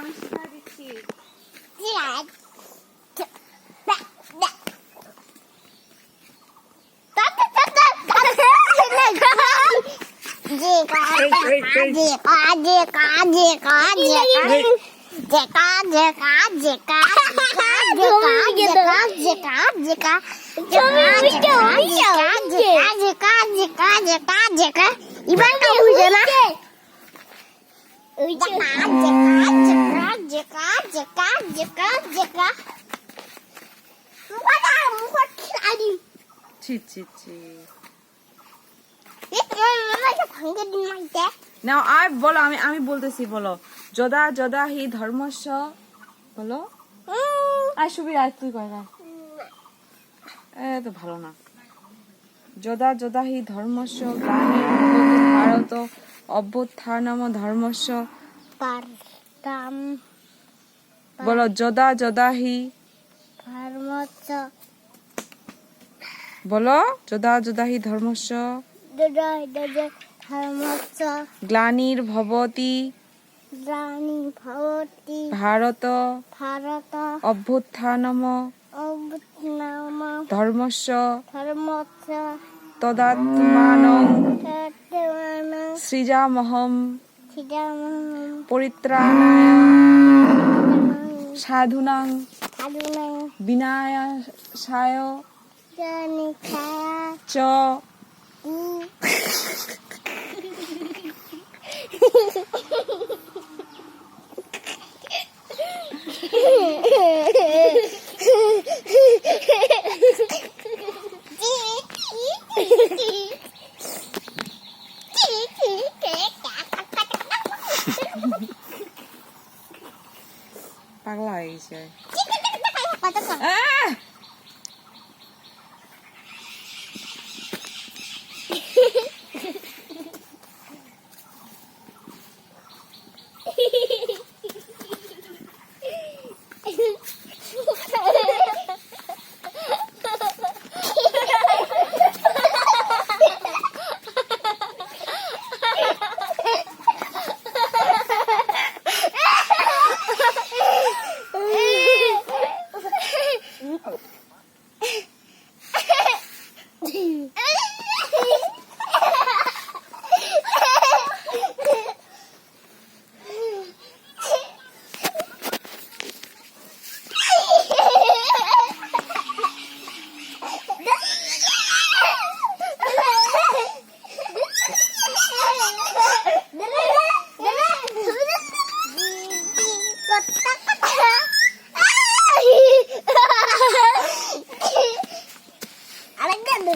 আমি শিখাই দিচ্ছি। নাও আর বলো, আমি বলতেছি, বলো যদা যদা হি ধর্মস্য, বলো। আর সুবির আর তুই কয় না, তো ভালো না। যদা যদা হি ধর্মস্য গ্লানির্ভবতি ভারত অভ্যুত্থানম ধর্মস্য। বলো যদা যদা হি ধর্মস্য, বলো যদা যদা হি ধর্মস্য ধর্মস্য গ্লানির্ভবতি গ্লানির্ভবতি ভারত ভারত অভ্যুত্থানম অভ্যুত্থানম ধর্মস্য ধর্মস্য তদাত্মানং তদাত্মানং সৃজামহং সৃজামহং পরিত্রাণায় সাধুনাং সাধুনাং বিনাশায় জনিকায় চ। পাগলা হয়ে গেছে।